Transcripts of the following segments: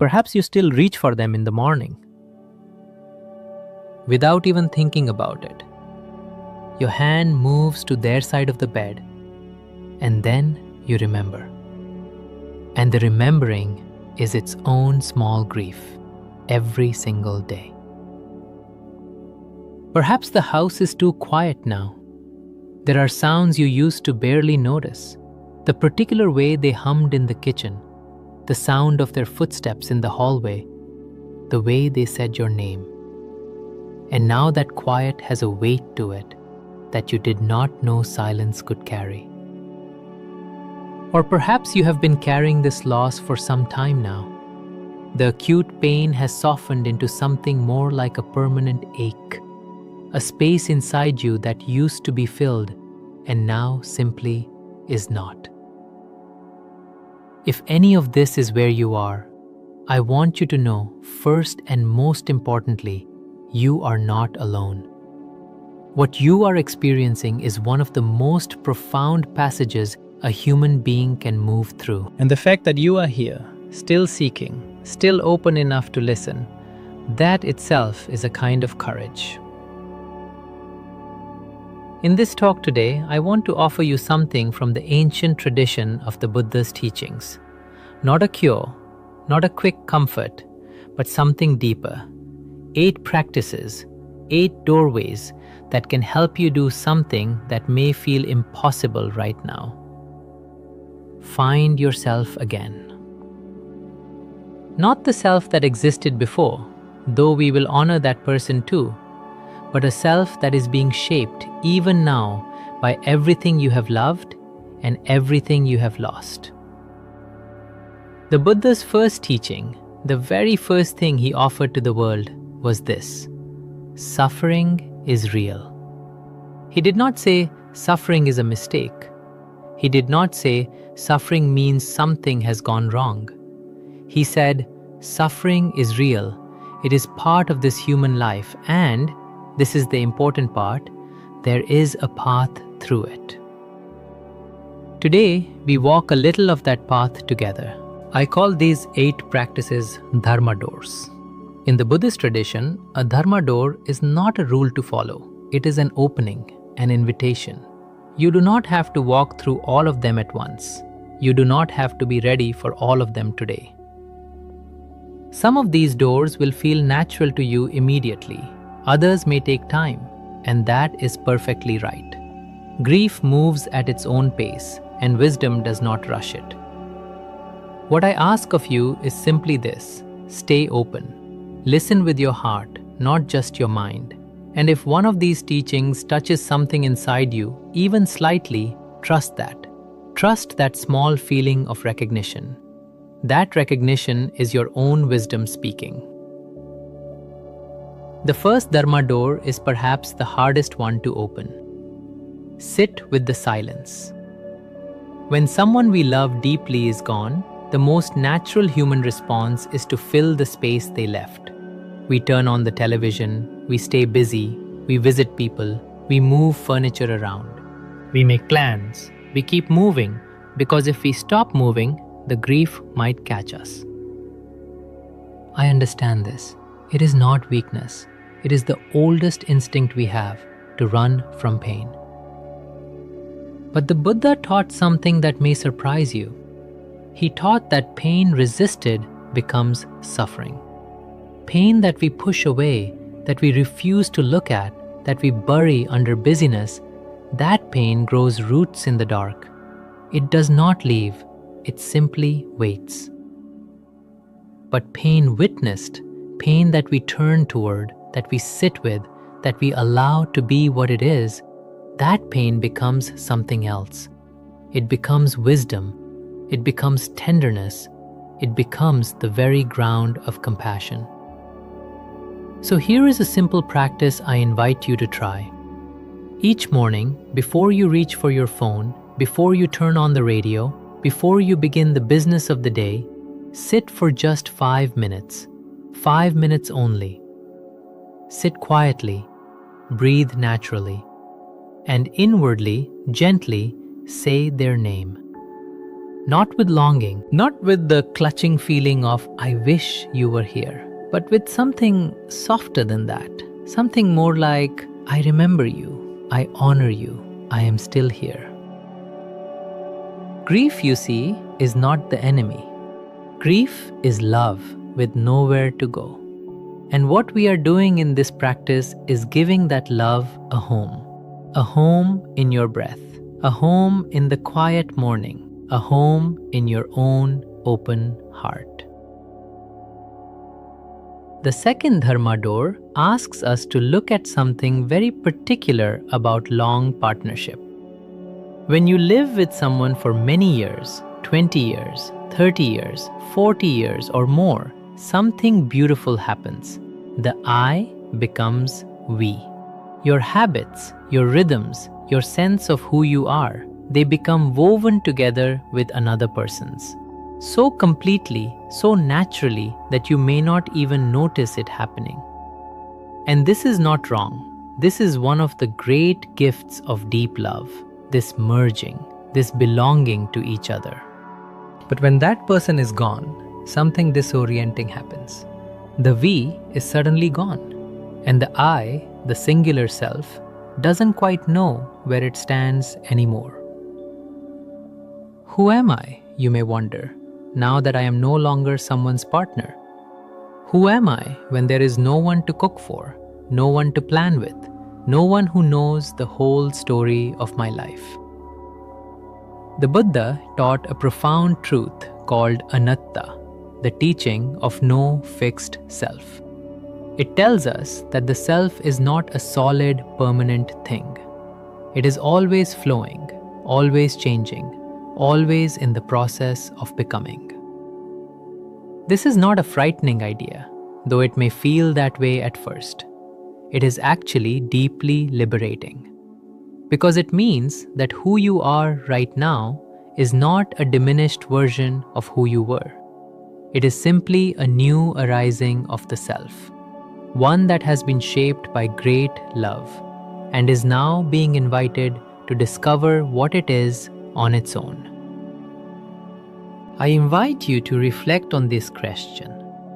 Perhaps you still reach for them in the morning without even thinking about it. Your hand moves to their side of the bed, and then you remember. And the remembering is its own small grief every single day. Perhaps the house is too quiet now. There are sounds you used to barely notice. The particular way they hummed in the kitchen, the sound of their footsteps in the hallway, the way they said your name. And now that quiet has a weight to it that you did not know silence could carry. Or perhaps you have been carrying this loss for some time now. The acute pain has softened into something more like a permanent ache, a space inside you that used to be filled and now simply is not. If any of this is where you are, I want you to know, first and most importantly, you are not alone. What you are experiencing is one of the most profound passages a human being can move through. And the fact that you are here, still seeking, still open enough to listen, that itself is a kind of courage. In this talk today, I want to offer you something from the ancient tradition of the Buddha's teachings. Not a cure, not a quick comfort, but something deeper. 8 practices, 8 doorways that can help you do something that may feel impossible right now. Find yourself again. Not the self that existed before, though we will honor that person too, but a self that is being shaped even now by everything you have loved and everything you have lost. The Buddha's first teaching, the very first thing he offered to the world, was this: suffering is real. He did not say suffering is a mistake. He did not say suffering means something has gone wrong. He said suffering is real. It is part of this human life, and this is the important part, there is a path through it. Today, we walk a little of that path together. I call these 8 practices Dharma doors. In the Buddhist tradition, a Dharma door is not a rule to follow. It is an opening, an invitation. You do not have to walk through all of them at once. You do not have to be ready for all of them today. Some of these doors will feel natural to you immediately. Others may take time, and that is perfectly right. Grief moves at its own pace, and wisdom does not rush it. What I ask of you is simply this: stay open. Listen with your heart, not just your mind. And if one of these teachings touches something inside you, even slightly, trust that. Trust that small feeling of recognition. That recognition is your own wisdom speaking. The first Dharma door is perhaps the hardest one to open. Sit with the silence. When someone we love deeply is gone, the most natural human response is to fill the space they left. We turn on the television, we stay busy, we visit people, we move furniture around. We make plans, we keep moving, because if we stop moving, the grief might catch us. I understand this. It is not weakness. It is the oldest instinct we have, to run from pain. But the Buddha taught something that may surprise you. He taught that pain resisted becomes suffering. Pain that we push away, that we refuse to look at, that we bury under busyness, that pain grows roots in the dark. It does not leave, it simply waits. But pain witnessed, pain that we turn toward, that we sit with, that we allow to be what it is, that pain becomes something else. It becomes wisdom, it becomes tenderness, it becomes the very ground of compassion. So here is a simple practice I invite you to try. Each morning, before you reach for your phone, before you turn on the radio, before you begin the business of the day, sit for just 5 minutes. 5 minutes only. Sit quietly, breathe naturally, and inwardly, gently say their name. Not with longing, not with the clutching feeling of, I wish you were here, but with something softer than that. Something more like, I remember you, I honor you, I am still here. Grief, you see, is not the enemy. Grief is love with nowhere to go. And what we are doing in this practice is giving that love a home in your breath, a home in the quiet morning, a home in your own open heart. The second Dharma door asks us to look at something very particular about long partnership. When you live with someone for many years, 20 years, 30 years, 40 years or more, something beautiful happens. The I becomes we. Your habits, your rhythms, your sense of who you are, they become woven together with another person's. So completely, so naturally that you may not even notice it happening. And this is not wrong. This is one of the great gifts of deep love, this merging, this belonging to each other. But when that person is gone, something disorienting happens. The we is suddenly gone, and the I, the singular self, doesn't quite know where it stands anymore. Who am I, you may wonder, now that I am no longer someone's partner? Who am I when there is no one to cook for, no one to plan with, no one who knows the whole story of my life? The Buddha taught a profound truth called anatta, the teaching of no fixed self. It tells us that the self is not a solid, permanent thing. It is always flowing, always changing, always in the process of becoming. This is not a frightening idea, though it may feel that way at first. It is actually deeply liberating, because it means that who you are right now is not a diminished version of who you were. It is simply a new arising of the self, one that has been shaped by great love and is now being invited to discover what it is on its own. I invite you to reflect on this question,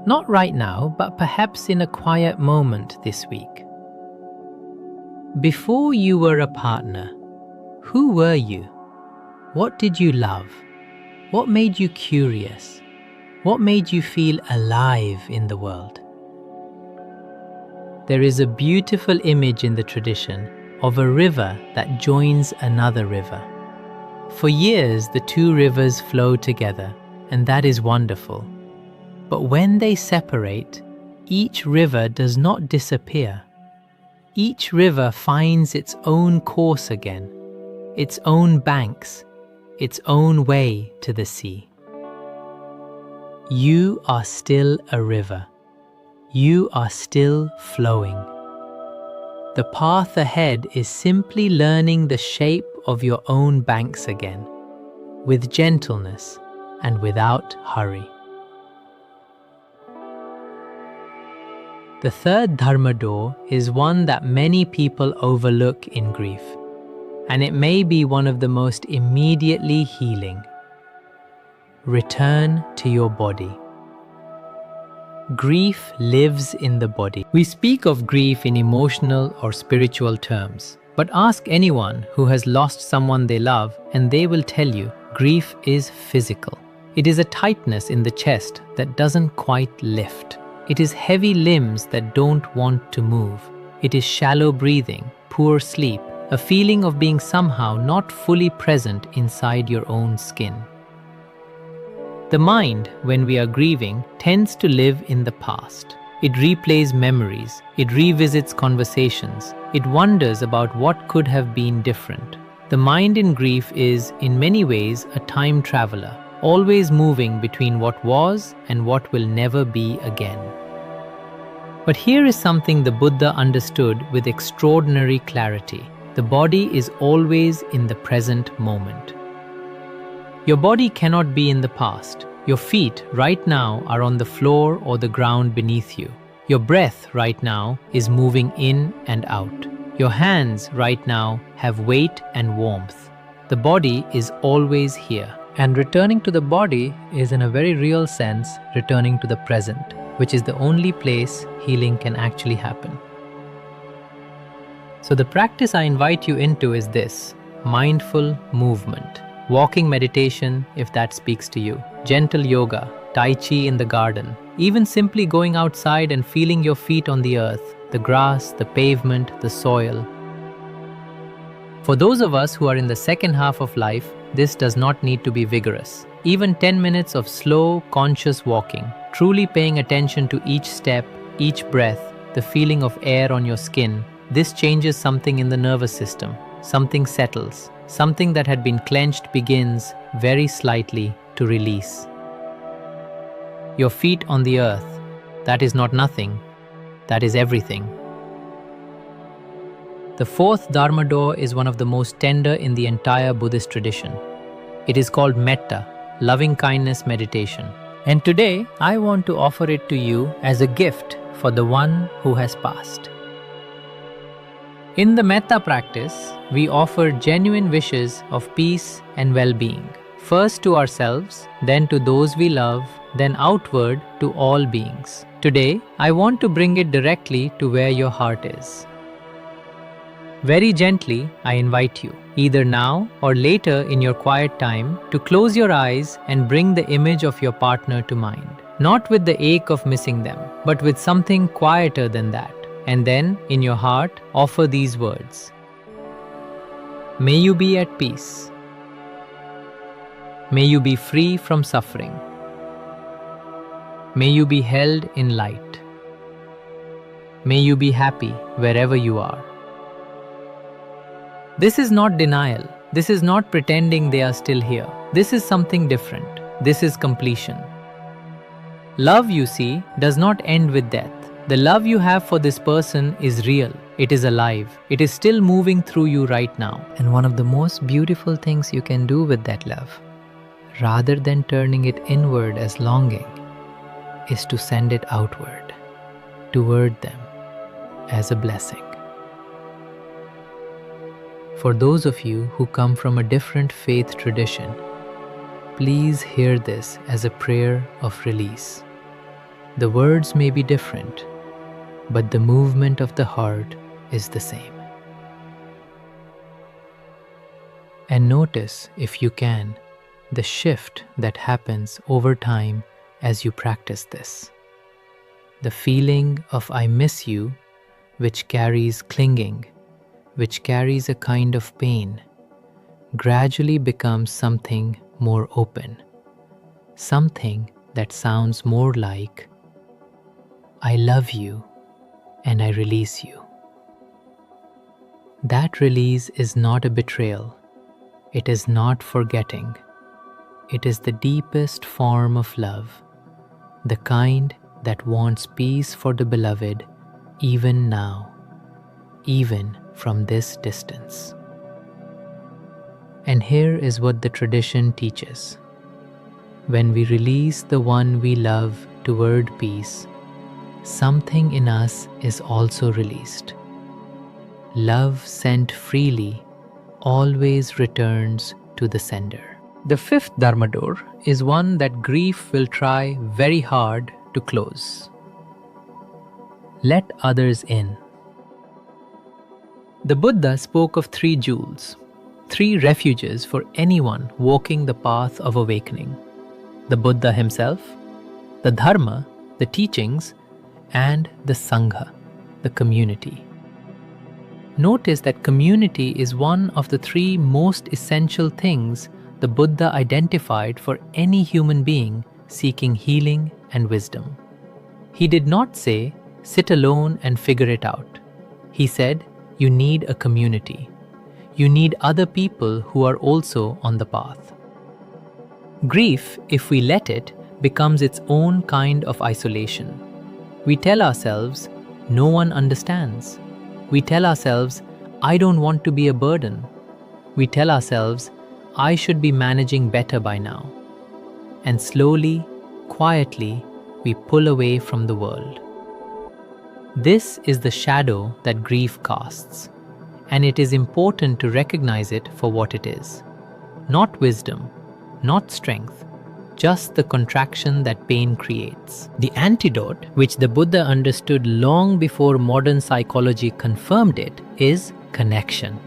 not right now, but perhaps in a quiet moment this week. Before you were a partner, who were you? What did you love? What made you curious? What made you feel alive in the world? There is a beautiful image in the tradition of a river that joins another river. For years, the two rivers flow together, and that is wonderful. But when they separate, each river does not disappear. Each river finds its own course again, its own banks, its own way to the sea. You are still a river. You are still flowing. The path ahead is simply learning the shape of your own banks again, with gentleness and without hurry. The third Dharma door is one that many people overlook in grief, and it may be one of the most immediately healing. Return to your body. Grief lives in the body. We speak of grief in emotional or spiritual terms, but ask anyone who has lost someone they love and they will tell you grief is physical. It is a tightness in the chest that doesn't quite lift. It is heavy limbs that don't want to move. It is shallow breathing, poor sleep, a feeling of being somehow not fully present inside your own skin. The mind, when we are grieving, tends to live in the past. It replays memories, it revisits conversations, it wonders about what could have been different. The mind in grief is, in many ways, a time traveler, always moving between what was and what will never be again. But here is something the Buddha understood with extraordinary clarity. The body is always in the present moment. Your body cannot be in the past. Your feet right now are on the floor or the ground beneath you. Your breath right now is moving in and out. Your hands right now have weight and warmth. The body is always here, And returning to the body is, in a very real sense, returning to the present, which is the only place healing can actually happen. So the practice I invite you into is this: mindful movement, walking meditation if that speaks to you, gentle yoga, tai chi in the garden, even simply going outside and feeling your feet on the earth, the grass, the pavement, the soil. For those of us who are in the second half of life, this does not need to be vigorous. Even 10 minutes of slow, conscious walking, truly paying attention to each step, each breath, the feeling of air on your skin, this changes something in the nervous system. Something settles. Something that had been clenched begins, very slightly, to release. Your feet on the earth, that is not nothing, that is everything. The fourth Dharma door is one of the most tender in the entire Buddhist tradition. It is called metta, loving kindness meditation. And today, I want to offer it to you as a gift for the one who has passed. In the metta practice, we offer genuine wishes of peace and well-being. First to ourselves, then to those we love, then outward to all beings. Today, I want to bring it directly to where your heart is. Very gently, I invite you, either now or later in your quiet time, to close your eyes and bring the image of your partner to mind. Not with the ache of missing them, but with something quieter than that. And then, in your heart, offer these words. May you be at peace. May you be free from suffering. May you be held in light. May you be happy wherever you are. This is not denial. This is not pretending they are still here. This is something different. This is completion. Love, you see, does not end with death. The love you have for this person is real. It is alive. It is still moving through you right now. And one of the most beautiful things you can do with that love, rather than turning it inward as longing, is to send it outward, toward them, as a blessing. For those of you who come from a different faith tradition, please hear this as a prayer of release. The words may be different, but the movement of the heart is the same. And notice, if you can, the shift that happens over time as you practice this. The feeling of I miss you, which carries clinging, which carries a kind of pain, gradually becomes something more open, something that sounds more like, I love you and I release you. That release is not a betrayal. It is not forgetting. It is the deepest form of love, the kind that wants peace for the beloved even now, even from this distance. And here is what the tradition teaches. When we release the one we love toward peace, something in us is also released. Love sent freely always returns to the sender. The fifth Dharma door is one that grief will try very hard to close. Let others in. The Buddha spoke of 3 jewels, 3 refuges for anyone walking the path of awakening. The Buddha himself, the Dharma, the teachings, and the Sangha, the community. Notice that community is one of the 3 most essential things the Buddha identified for any human being seeking healing and wisdom. He did not say, sit alone and figure it out. He said, you need a community. You need other people who are also on the path. Grief, if we let it, becomes its own kind of isolation. We tell ourselves, no one understands. We tell ourselves, I don't want to be a burden. We tell ourselves, I should be managing better by now. And slowly, quietly, we pull away from the world. This is the shadow that grief casts, and it is important to recognize it for what it is. Not wisdom, not strength, just the contraction that pain creates. The antidote, which the Buddha understood long before modern psychology confirmed it, is connection.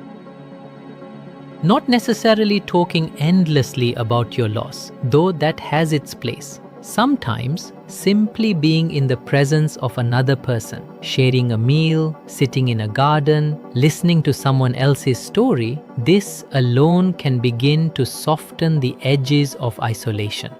Not necessarily talking endlessly about your loss, though that has its place. Sometimes, simply being in the presence of another person, sharing a meal, sitting in a garden, listening to someone else's story, this alone can begin to soften the edges of isolation.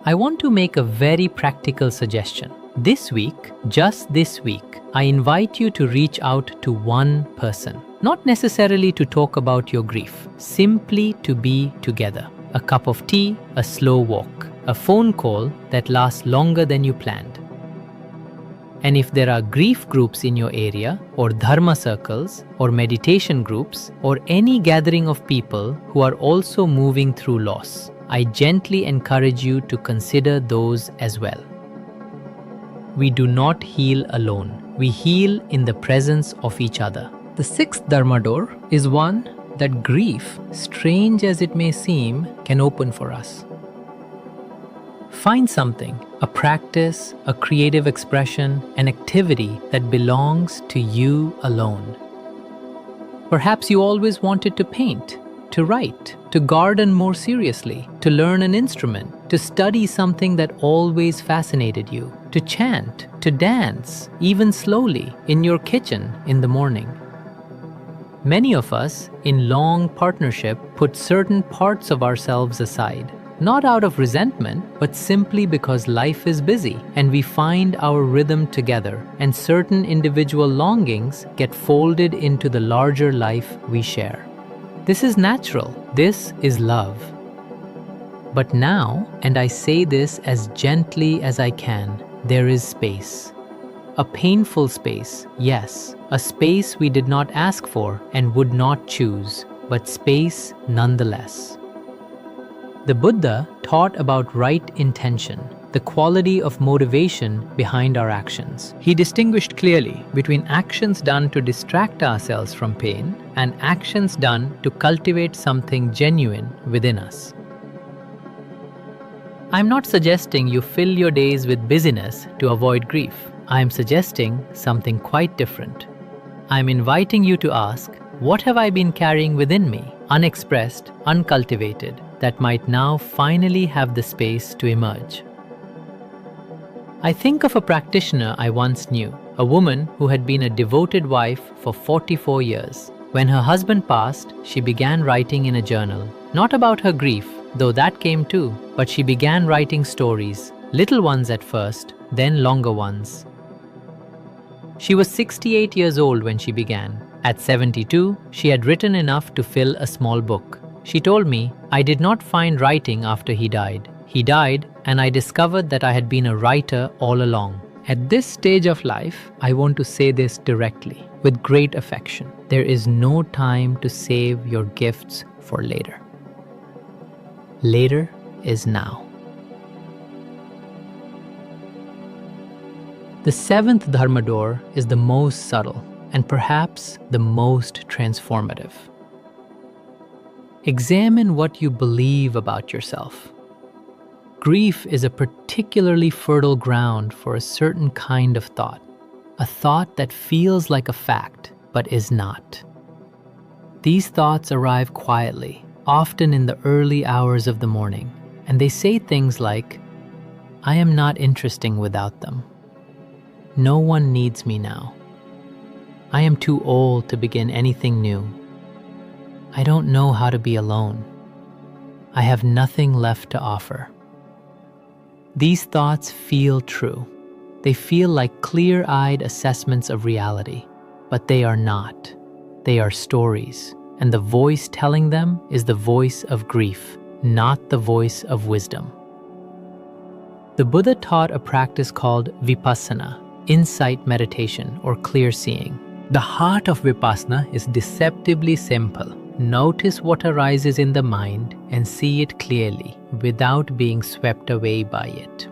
I want to make a very practical suggestion. This week, just this week, I invite you to reach out to one person. Not necessarily to talk about your grief, simply to be together. A cup of tea, a slow walk, a phone call that lasts longer than you planned. And if there are grief groups in your area, or Dharma circles, or meditation groups, or any gathering of people who are also moving through loss, I gently encourage you to consider those as well. We do not heal alone. We heal in the presence of each other. The sixth Dharma door is one that grief, strange as it may seem, can open for us. Find something, a practice, a creative expression, an activity that belongs to you alone. Perhaps you always wanted to paint, to write, to garden more seriously, to learn an instrument, to study something that always fascinated you, to chant, to dance, even slowly, in your kitchen in the morning. Many of us, in long partnership, put certain parts of ourselves aside, not out of resentment, but simply because life is busy and we find our rhythm together, and certain individual longings get folded into the larger life we share. This is natural. This is love. But now, and I say this as gently as I can, there is space. A painful space, yes, a space we did not ask for and would not choose, but space nonetheless. The Buddha taught about right intention, the quality of motivation behind our actions. He distinguished clearly between actions done to distract ourselves from pain and actions done to cultivate something genuine within us. I'm not suggesting you fill your days with busyness to avoid grief. I'm suggesting something quite different. I'm inviting you to ask, what have I been carrying within me, unexpressed, uncultivated, that might now finally have the space to emerge? I think of a practitioner I once knew, a woman who had been a devoted wife for 44 years. When her husband passed, she began writing in a journal, not about her grief, though that came too, but she began writing stories, little ones at first, then longer ones. She was 68 years old when she began. At 72, she had written enough to fill a small book. She told me, I did not find writing after he died. He died, and I discovered that I had been a writer all along. At this stage of life, I want to say this directly, with great affection. There is no time to save your gifts for later. Later is now. The seventh Dharma door is the most subtle and perhaps the most transformative. Examine what you believe about yourself. Grief is a particularly fertile ground for a certain kind of thought, a thought that feels like a fact but is not. These thoughts arrive quietly, often in the early hours of the morning, and they say things like, I am not interesting without them. No one needs me now. I am too old to begin anything new. I don't know how to be alone. I have nothing left to offer. These thoughts feel true. They feel like clear-eyed assessments of reality, but they are not. They are stories, and the voice telling them is the voice of grief, not the voice of wisdom. The Buddha taught a practice called vipassana, insight meditation or clear seeing. The heart of vipassana is deceptively simple. Notice what arises in the mind and see it clearly without being swept away by it.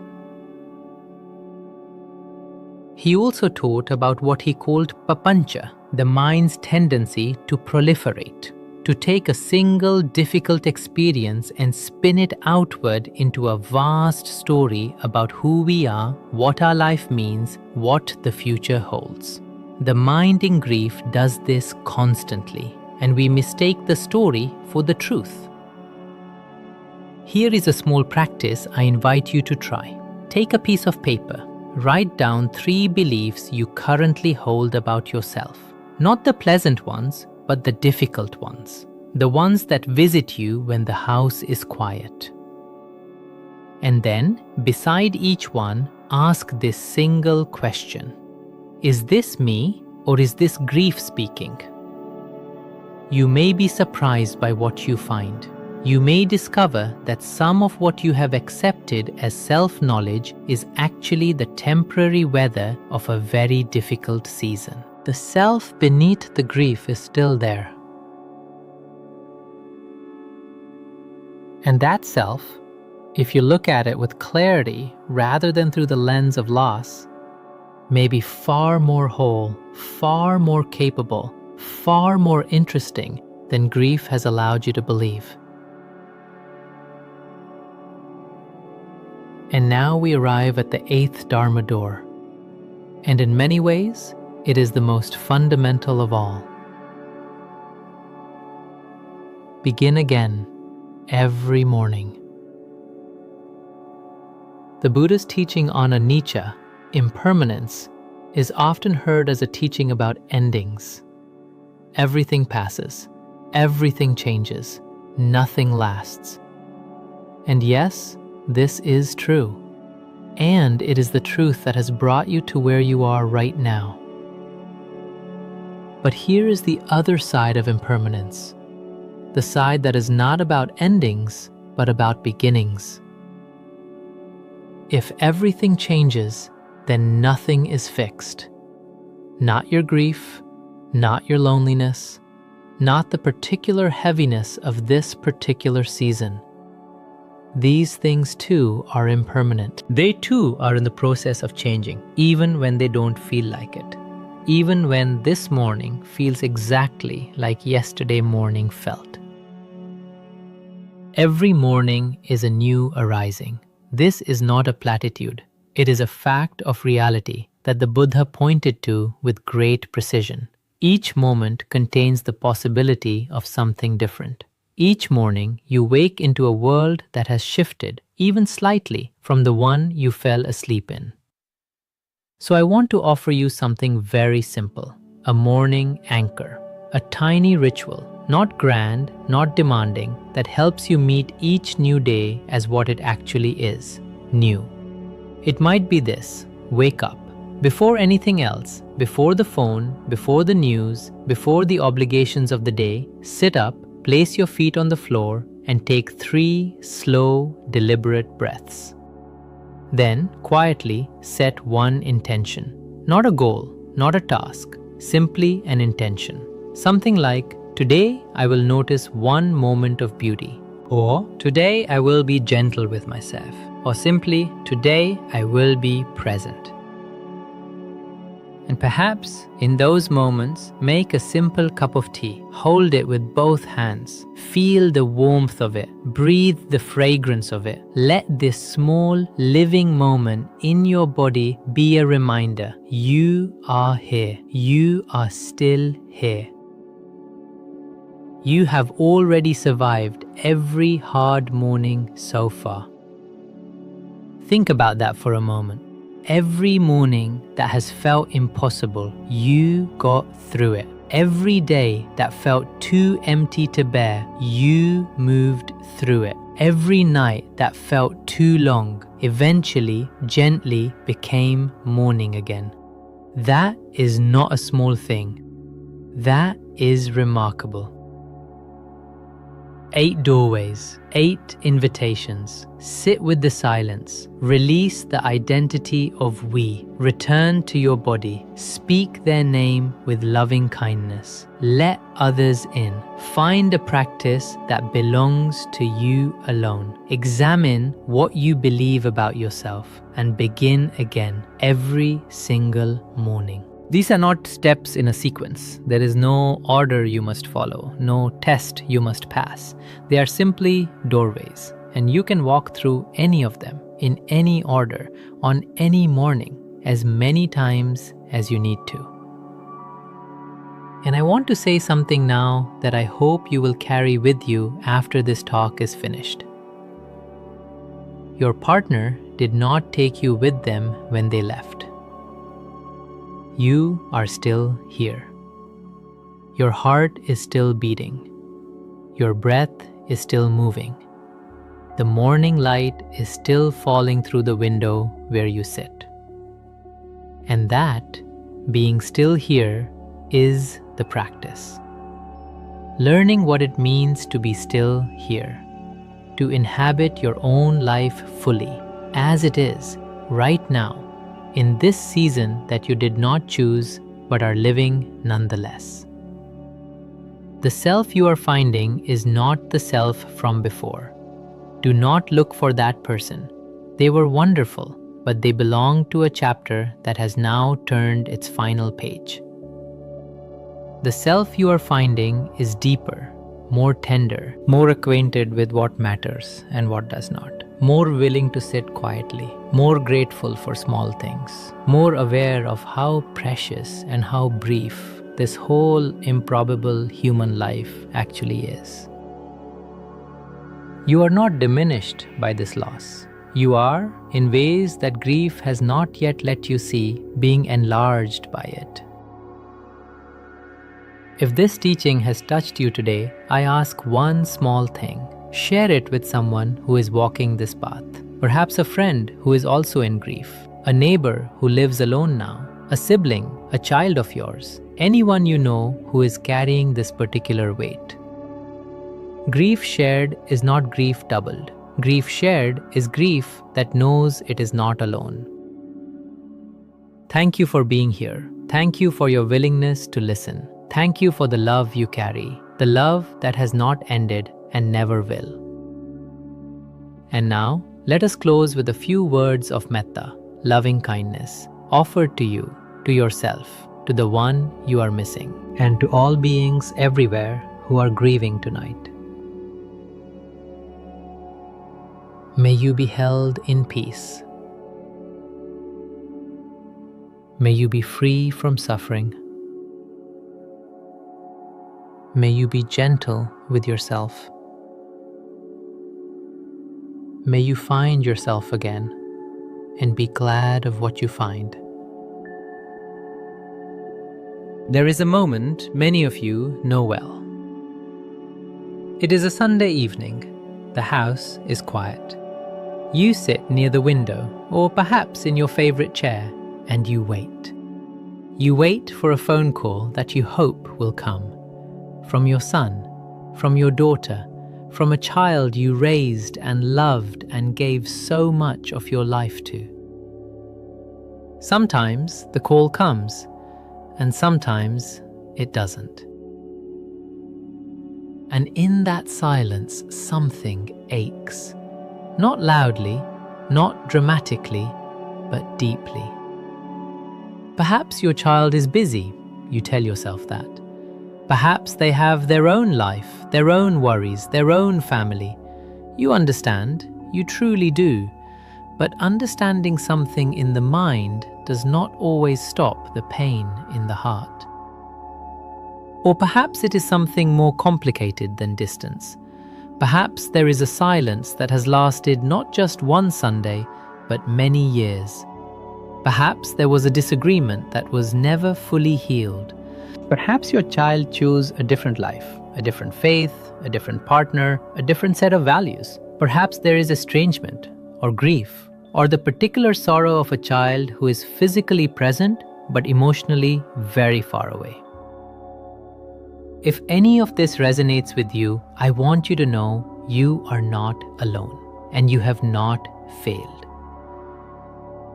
He also taught about what he called papancha, the mind's tendency to proliferate. to take a single difficult experience and spin it outward into a vast story about who we are, what our life means, what the future holds. The mind in grief does this constantly, and we mistake the story for the truth. Here is a small practice I invite you to try. Take a piece of paper. Write down 3 beliefs you currently hold about yourself. Not the pleasant ones, but the difficult ones. The ones that visit you when the house is quiet. And then, beside each one, ask this single question. Is this me, or is this grief speaking? You may be surprised by what you find. You may discover that some of what you have accepted as self-knowledge is actually the temporary weather of a very difficult season. The self beneath the grief is still there. And that self, if you look at it with clarity rather than through the lens of loss, may be far more whole, far more capable, far more interesting than grief has allowed you to believe. And now we arrive at the 8th Dharma door. And in many ways, it is the most fundamental of all. Begin again every morning. The Buddha's teaching on anicca, impermanence, is often heard as a teaching about endings. Everything passes, everything changes, nothing lasts. And yes, this is true. And it is the truth that has brought you to where you are right now. But here is the other side of impermanence, the side that is not about endings, but about beginnings. If everything changes, then nothing is fixed. Not your grief, not your loneliness, not the particular heaviness of this particular season. These things too are impermanent. They too are in the process of changing, even when they don't feel like it. Even when this morning feels exactly like yesterday morning felt. Every morning is a new arising. This is not a platitude. It is a fact of reality that the Buddha pointed to with great precision. Each moment contains the possibility of something different. Each morning, you wake into a world that has shifted, even slightly, from the one you fell asleep in. So I want to offer you something very simple, a morning anchor, a tiny ritual, not grand, not demanding, that helps you meet each new day as what it actually is, new. It might be this: wake up. Before anything else, before the phone, before the news, before the obligations of the day, sit up, place your feet on the floor, and take 3 slow, deliberate breaths. Then, quietly, set one intention. Not a goal, not a task, simply an intention. Something like, today I will notice one moment of beauty. Or, today I will be gentle with myself. Or simply, today I will be present. And perhaps, in those moments, make a simple cup of tea. Hold it with both hands. Feel the warmth of it. Breathe the fragrance of it. Let this small, living moment in your body be a reminder. You are here. You are still here. You have already survived every hard morning so far. Think about that for a moment. Every morning that has felt impossible, you got through it. Every day that felt too empty to bear, you moved through it. Every night that felt too long, eventually, gently became morning again. That is not a small thing. That is remarkable. 8 doorways, 8 invitations. Sit with the silence. Release the identity of we. Return to your body. Speak their name with loving kindness. Let others in. Find a practice that belongs to you alone. Examine what you believe about yourself and begin again every single morning. These are not steps in a sequence. There is no order you must follow, no test you must pass. They are simply doorways, and you can walk through any of them in any order on any morning as many times as you need to. And I want to say something now that I hope you will carry with you after this talk is finished. Your partner did not take you with them when they left. You are still here. Your heart is still beating. Your breath is still moving. The morning light is still falling through the window where you sit. And that, being still here, is the practice. Learning what it means to be still here, to inhabit your own life fully, as it is, right now, in this season that you did not choose but are living nonetheless. The self you are finding is not the self from before. Do not look for that person. They were wonderful, but they belong to a chapter that has now turned its final page. The self you are finding is deeper, more tender, more acquainted with what matters and what does not, more willing to sit quietly, more grateful for small things, more aware of how precious and how brief this whole improbable human life actually is. You are not diminished by this loss. You are, in ways that grief has not yet let you see, being enlarged by it. If this teaching has touched you today, I ask one small thing. Share it with someone who is walking this path. Perhaps a friend who is also in grief, a neighbor who lives alone now, a sibling, a child of yours, anyone you know who is carrying this particular weight. Grief shared is not grief doubled. Grief shared is grief that knows it is not alone. Thank you for being here. Thank you for your willingness to listen. Thank you for the love you carry, the love that has not ended and never will. And now, let us close with a few words of metta, loving kindness, offered to you, to yourself, to the one you are missing, and to all beings everywhere who are grieving tonight. May you be held in peace. May you be free from suffering. May you be gentle with yourself. May you find yourself again and be glad of what you find. There is a moment many of you know well. It is a Sunday evening. The house is quiet. You sit near the window, or perhaps in your favorite chair, and you wait. You wait for a phone call that you hope will come. From your son, from your daughter, from a child you raised and loved and gave so much of your life to. Sometimes the call comes, and sometimes it doesn't. And in that silence, something aches. Not loudly, not dramatically, but deeply. Perhaps your child is busy, you tell yourself that. Perhaps they have their own life, their own worries, their own family. You understand, you truly do. But understanding something in the mind does not always stop the pain in the heart. Or perhaps it is something more complicated than distance. Perhaps there is a silence that has lasted not just one Sunday, but many years. Perhaps there was a disagreement that was never fully healed. Perhaps your child chose a different life, a different faith, a different partner, a different set of values. Perhaps there is estrangement or grief, or the particular sorrow of a child who is physically present but emotionally very far away. If any of this resonates with you, I want you to know you are not alone and you have not failed.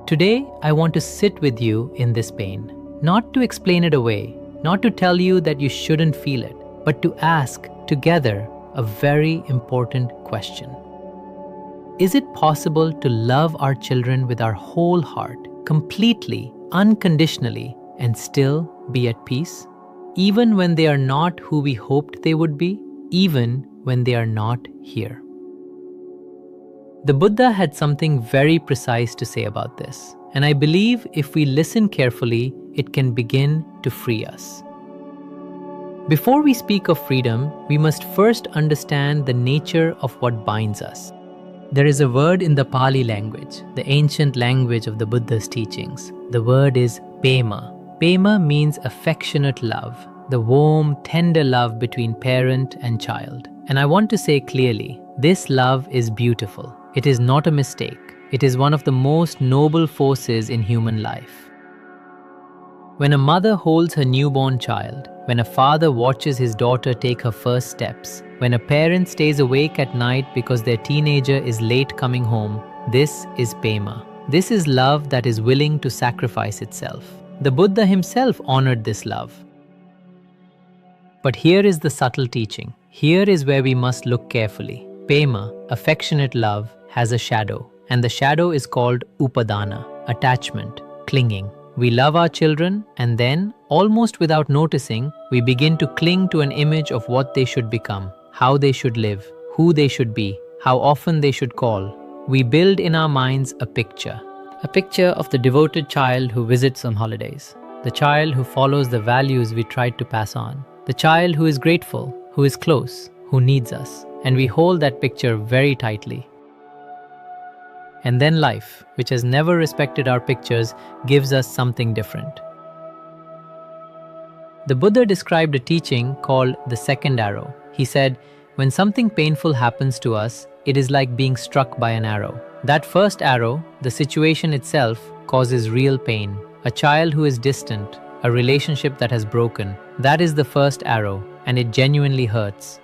Today, I want to sit with you in this pain, not to explain it away, not to tell you that you shouldn't feel it, but to ask together a very important question. Is it possible to love our children with our whole heart, completely, unconditionally, and still be at peace? Even when they are not who we hoped they would be, even when they are not here. The Buddha had something very precise to say about this, and I believe if we listen carefully, it can begin to free us. Before we speak of freedom, we must first understand the nature of what binds us. There is a word in the Pali language, the ancient language of the Buddha's teachings. The word is pema. Pema means affectionate love, the warm, tender love between parent and child. And I want to say clearly, this love is beautiful. It is not a mistake. It is one of the most noble forces in human life. When a mother holds her newborn child, when a father watches his daughter take her first steps, when a parent stays awake at night because their teenager is late coming home, this is pema. This is love that is willing to sacrifice itself. The Buddha himself honored this love. But here is the subtle teaching. Here is where we must look carefully. Pema, affectionate love, has a shadow, and the shadow is called upadana, attachment, clinging. We love our children, and then, almost without noticing, we begin to cling to an image of what they should become, how they should live, who they should be, how often they should call. We build in our minds a picture of the devoted child who visits on holidays, the child who follows the values we tried to pass on, the child who is grateful, who is close, who needs us, and we hold that picture very tightly. And then life, which has never respected our pictures, gives us something different. The Buddha described a teaching called the second arrow. He said, when something painful happens to us, it is like being struck by an arrow. That first arrow, the situation itself, causes real pain. A child who is distant, a relationship that has broken, that is the first arrow, and it genuinely hurts.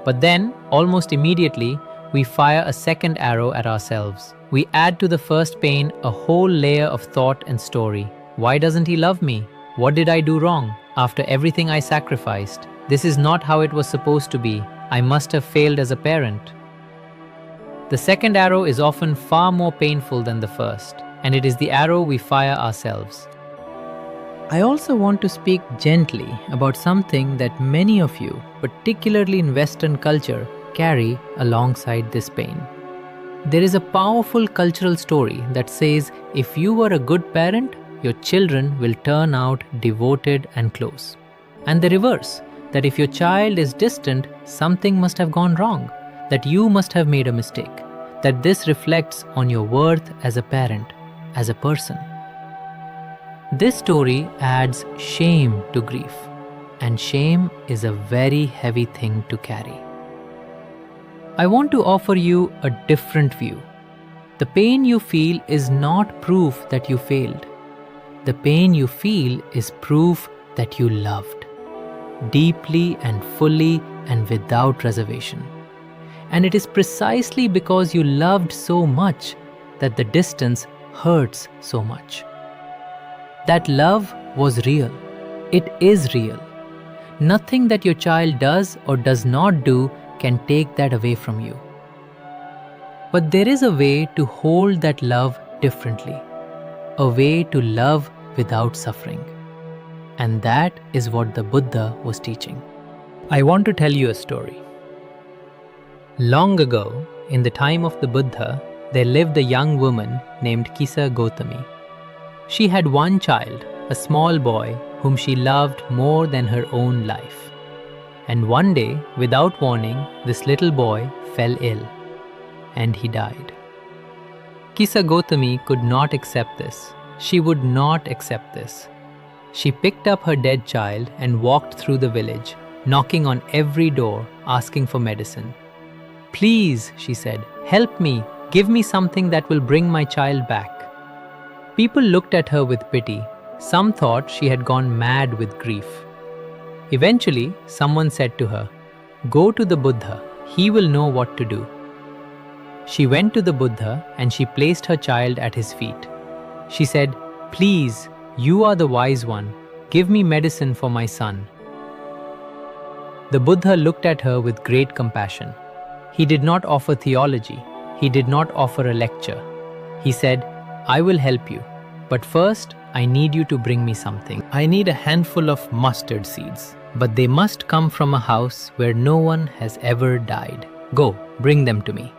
But then, almost immediately, we fire a second arrow at ourselves. We add to the first pain a whole layer of thought and story. Why doesn't he love me? What did I do wrong? After everything I sacrificed, this is not how it was supposed to be. I must have failed as a parent. The second arrow is often far more painful than the first, and it is the arrow we fire ourselves. I also want to speak gently about something that many of you, particularly in Western culture, carry alongside this pain. There is a powerful cultural story that says if you were a good parent, your children will turn out devoted and close. And the reverse, that if your child is distant, something must have gone wrong, that you must have made a mistake, that this reflects on your worth as a parent, as a person. This story adds shame to grief, and shame is a very heavy thing to carry. I want to offer you a different view. The pain you feel is not proof that you failed. The pain you feel is proof that you loved, deeply and fully and without reservation. And it is precisely because you loved so much that the distance hurts so much. That love was real. It is real. Nothing that your child does or does not do can take that away from you. But there is a way to hold that love differently, a way to love without suffering. And that is what the Buddha was teaching. I want to tell you a story. Long ago, in the time of the Buddha, there lived a young woman named Kisa Gotami. She had one child, a small boy, whom she loved more than her own life. And one day, without warning, this little boy fell ill, and he died. Kisa Gotami could not accept this. She would not accept this. She picked up her dead child and walked through the village, knocking on every door, asking for medicine. "Please," she said, "help me, give me something that will bring my child back." People looked at her with pity. Some thought she had gone mad with grief. Eventually, someone said to her, "Go to the Buddha, he will know what to do." She went to the Buddha and she placed her child at his feet. She said, "Please, you are the wise one, give me medicine for my son." The Buddha looked at her with great compassion. He did not offer theology. He did not offer a lecture. He said, "I will help you. But first, I need you to bring me something. I need a handful of mustard seeds, but they must come from a house where no one has ever died. Go, bring them to me."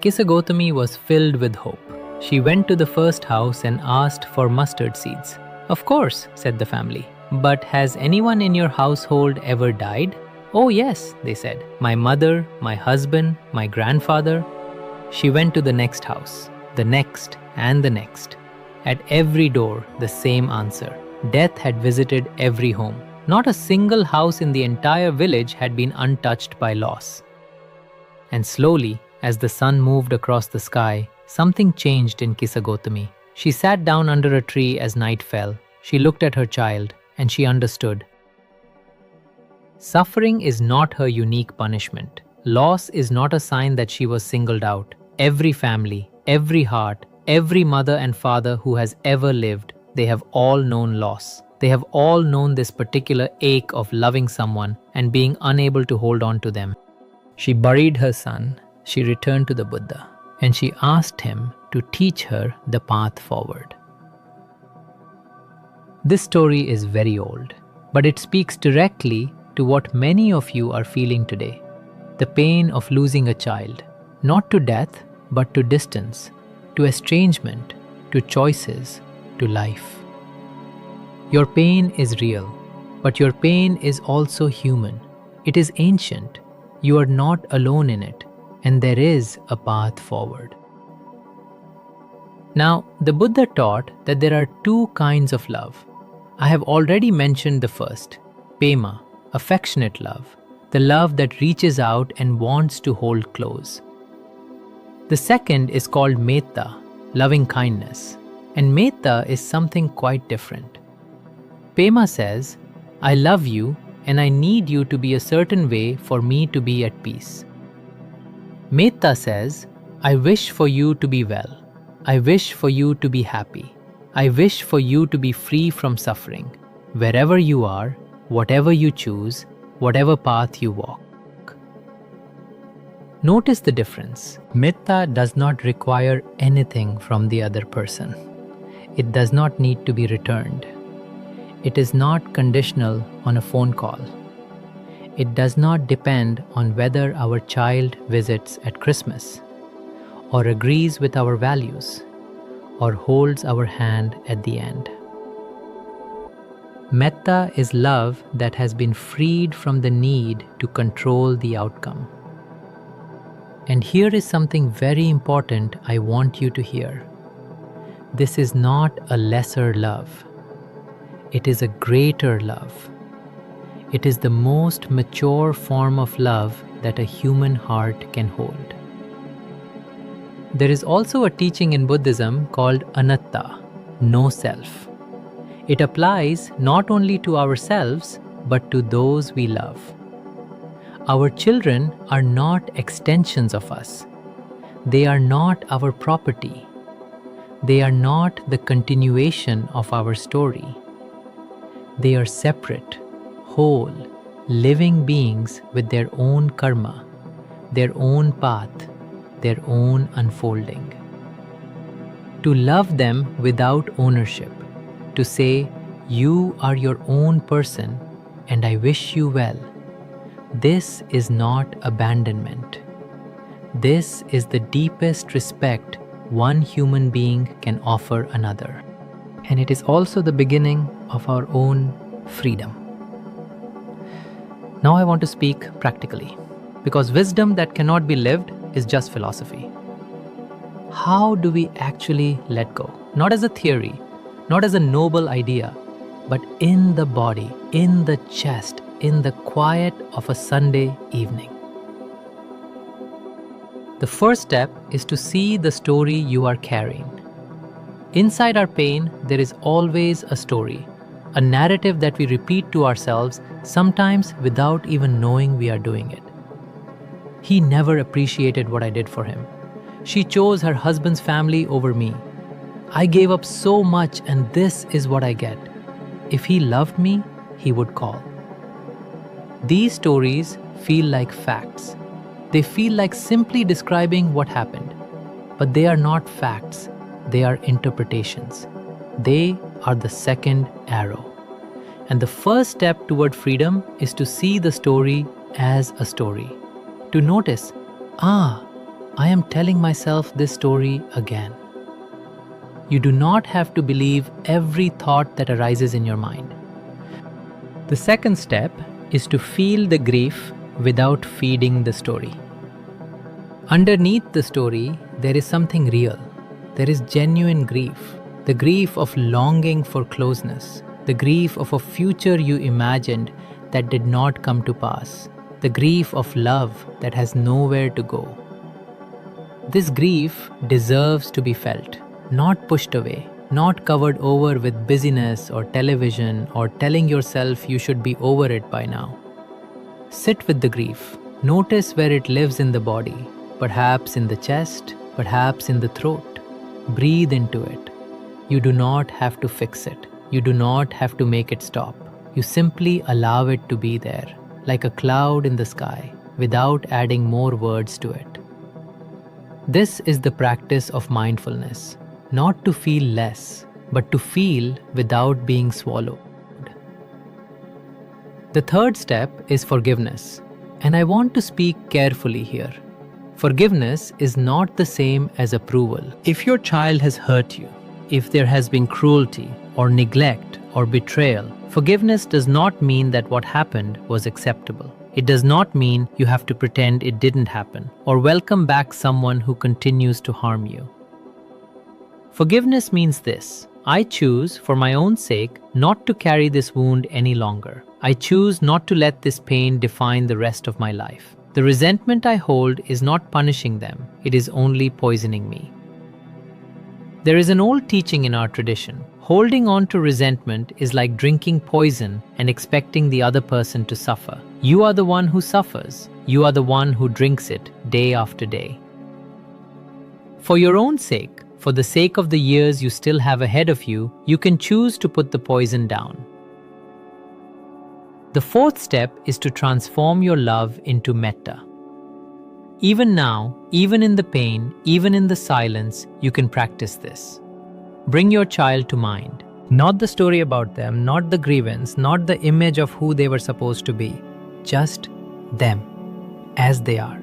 Kisagotami was filled with hope. She went to the first house and asked for mustard seeds. "Of course," said the family. "But has anyone in your household ever died?" "Oh yes," they said. "My mother, my husband, my grandfather." She went to the next house, the next, and the next. At every door, the same answer. Death had visited every home. Not a single house in the entire village had been untouched by loss. And slowly, as the sun moved across the sky, something changed in Kisagotami. She sat down under a tree as night fell. She looked at her child, and she understood. Suffering is not her unique punishment. Loss is not a sign that she was singled out. Every family, every heart, every mother and father who has ever lived, they have all known loss. They have all known this particular ache of loving someone and being unable to hold on to them. She buried her son, she returned to the Buddha, and she asked him to teach her the path forward. This story is very old, but it speaks directly to what many of you are feeling today. The pain of losing a child, not to death, but to distance, to estrangement, to choices, to life. Your pain is real, but your pain is also human. It is ancient. You are not alone in it, and there is a path forward. Now, the Buddha taught that there are two kinds of love. I have already mentioned the first, pema, affectionate love, the love that reaches out and wants to hold close. The second is called metta, loving kindness, and metta is something quite different. Pema says, "I love you and I need you to be a certain way for me to be at peace." Metta says, "I wish for you to be well. I wish for you to be happy. I wish for you to be free from suffering, wherever you are, whatever you choose, whatever path you walk." Notice the difference. Metta does not require anything from the other person. It does not need to be returned. It is not conditional on a phone call. It does not depend on whether our child visits at Christmas, or agrees with our values, or holds our hand at the end. Metta is love that has been freed from the need to control the outcome. And here is something very important I want you to hear. This is not a lesser love. It is a greater love. It is the most mature form of love that a human heart can hold. There is also a teaching in Buddhism called anatta, no self. It applies not only to ourselves, but to those we love. Our children are not extensions of us. They are not our property. They are not the continuation of our story. They are separate, whole, living beings with their own karma, their own path, their own unfolding. To love them without ownership, to say, "You are your own person and I wish you well," this is not abandonment. This is the deepest respect one human being can offer another. And it is also the beginning of our own freedom. Now I want to speak practically, because wisdom that cannot be lived is just philosophy. How do we actually let go? Not as a theory, not as a noble idea, but in the body, in the chest, in the quiet of a Sunday evening. The first step is to see the story you are carrying. Inside our pain, there is always a story, a narrative that we repeat to ourselves, sometimes without even knowing we are doing it. He never appreciated what I did for him. She chose her husband's family over me. I gave up so much and this is what I get. If he loved me, he would call. These stories feel like facts. They feel like simply describing what happened. But they are not facts. they are interpretations. They are the second arrow. And the first step toward freedom is to see the story as a story. To notice, I am telling myself this story again. You do not have to believe every thought that arises in your mind. The second step is to feel the grief without feeding the story. Underneath the story, there is something real. There is genuine grief. The grief of longing for closeness. The grief of a future you imagined that did not come to pass. The grief of love that has nowhere to go. This grief deserves to be felt, not pushed away, not covered over with busyness or television or telling yourself you should be over it by now. Sit with the grief. Notice where it lives in the body, perhaps in the chest, perhaps in the throat. Breathe into it. You do not have to fix it. You do not have to make it stop. You simply allow it to be there, like a cloud in the sky, without adding more words to it. This is the practice of mindfulness, not to feel less, but to feel without being swallowed. The third step is forgiveness, and I want to speak carefully here. Forgiveness is not the same as approval. If your child has hurt you, if there has been cruelty or neglect or betrayal, forgiveness does not mean that what happened was acceptable. It does not mean you have to pretend it didn't happen or welcome back someone who continues to harm you. Forgiveness means this: I choose, for my own sake, not to carry this wound any longer. I choose not to let this pain define the rest of my life. The resentment I hold is not punishing them, it is only poisoning me. There is an old teaching in our tradition. Holding on to resentment is like drinking poison and expecting the other person to suffer. You are the one who suffers. You are the one who drinks it day after day. For your own sake, for the sake of the years you still have ahead of you, you can choose to put the poison down. The fourth step is to transform your love into metta. Even now, even in the pain, even in the silence, you can practice this. Bring your child to mind. Not the story about them, not the grievance, not the image of who they were supposed to be. Just them, as they are.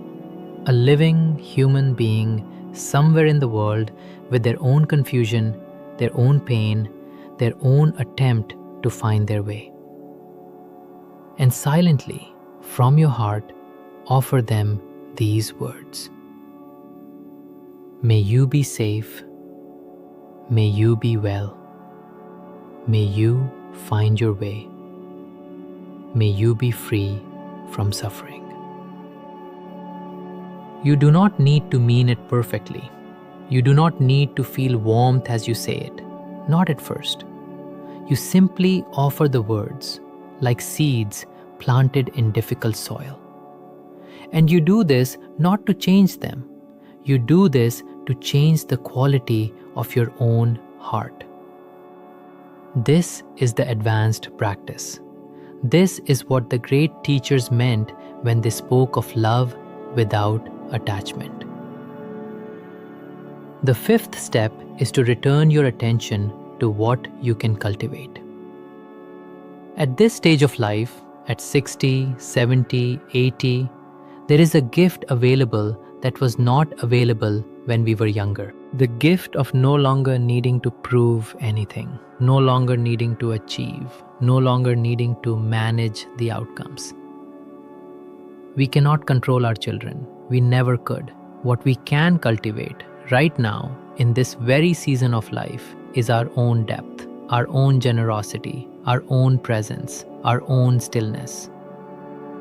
A living human being somewhere in the world with their own confusion, their own pain, their own attempt to find their way. And silently, from your heart, offer them these words. May you be safe. May you be well. May you find your way. May you be free from suffering. You do not need to mean it perfectly. You do not need to feel warmth as you say it. Not at first. You simply offer the words, like seeds planted in difficult soil. And you do this not to change them. You do this to change the quality of your own heart. This is the advanced practice. This is what the great teachers meant when they spoke of love without attachment. The fifth step is to return your attention to what you can cultivate. At this stage of life, at 60, 70, 80, there is a gift available that was not available when we were younger. The gift of no longer needing to prove anything, no longer needing to achieve, no longer needing to manage the outcomes. We cannot control our children. We never could. What we can cultivate right now, in this very season of life, is our own depth, our own generosity, our own presence, our own stillness.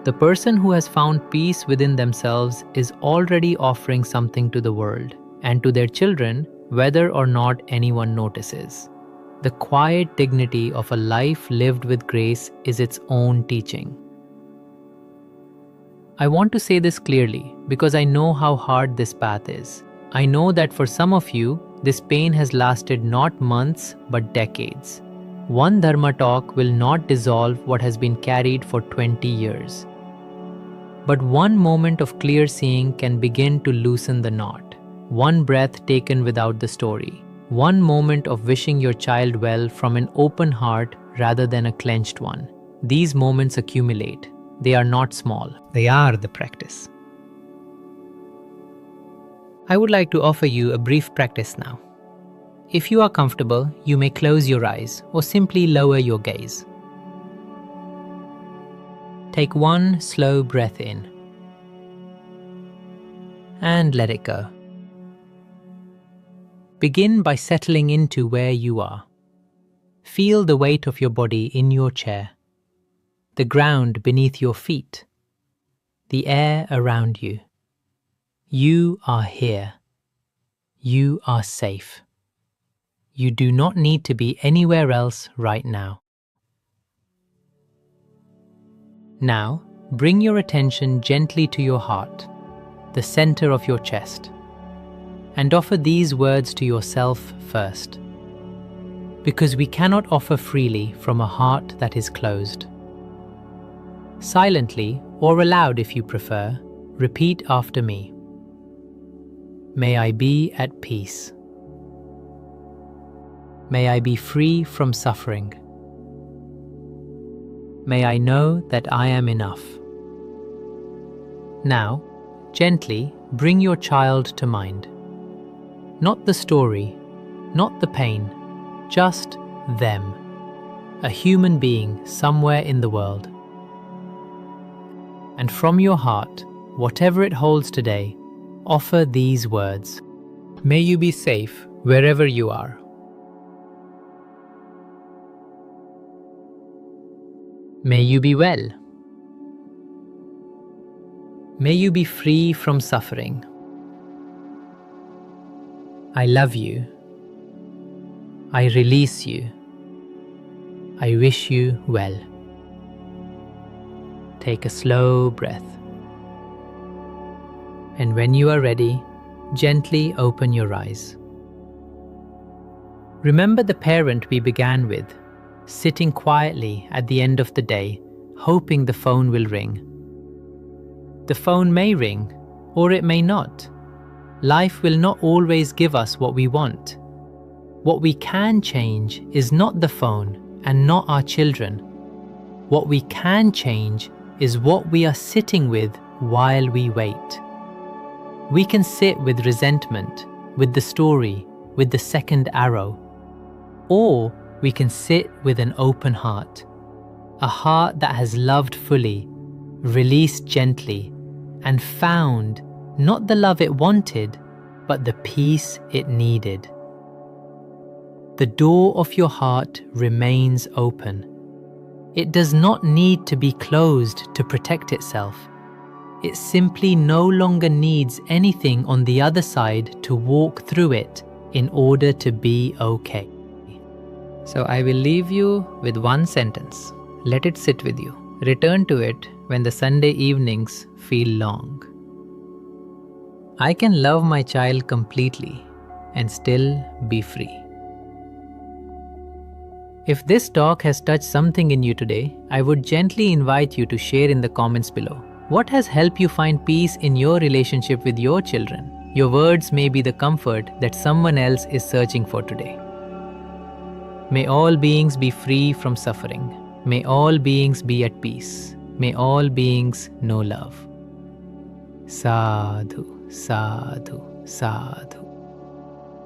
The person who has found peace within themselves is already offering something to the world and to their children, whether or not anyone notices. The quiet dignity of a life lived with grace is its own teaching. I want to say this clearly because I know how hard this path is. I know that for some of you, this pain has lasted not months but decades. One Dharma talk will not dissolve what has been carried for 20 years. But one moment of clear seeing can begin to loosen the knot. One breath taken without the story. One moment of wishing your child well from an open heart rather than a clenched one. These moments accumulate. They are not small. They are the practice. I would like to offer you a brief practice now. If you are comfortable, you may close your eyes or simply lower your gaze. Take one slow breath in and let it go. Begin by settling into where you are. Feel the weight of your body in your chair, the ground beneath your feet, the air around you. You are here. You are safe. You do not need to be anywhere else right now. Now, bring your attention gently to your heart, the center of your chest, and offer these words to yourself first, because we cannot offer freely from a heart that is closed. Silently, or aloud if you prefer, repeat after me. May I be at peace. May I be free from suffering. May I know that I am enough. Now, gently bring your child to mind. Not the story, not the pain, just them, a human being somewhere in the world. And from your heart, whatever it holds today, offer these words. May you be safe wherever you are. May you be well. May you be free from suffering. I love you. I release you. I wish you well. Take a slow breath. And when you are ready, gently open your eyes. Remember the parent we began with, sitting quietly at the end of the day, hoping the phone will ring. The phone may ring, or it may not. Life will not always give us what we want. What we can change is not the phone and not our children. What we can change is what we are sitting with while we wait. We can sit with resentment, with the story, with the second arrow. Or we can sit with an open heart, a heart that has loved fully, released gently, and found not the love it wanted, but the peace it needed. The door of your heart remains open. It does not need to be closed to protect itself. It simply no longer needs anything on the other side to walk through it in order to be okay. So I will leave you with one sentence. Let it sit with you. Return to it when the Sunday evenings feel long. I can love my child completely and still be free. If this talk has touched something in you today, I would gently invite you to share in the comments below. What has helped you find peace in your relationship with your children? Your words may be the comfort that someone else is searching for today. May all beings be free from suffering. May all beings be at peace. May all beings know love. Sadhu, sadhu, sadhu.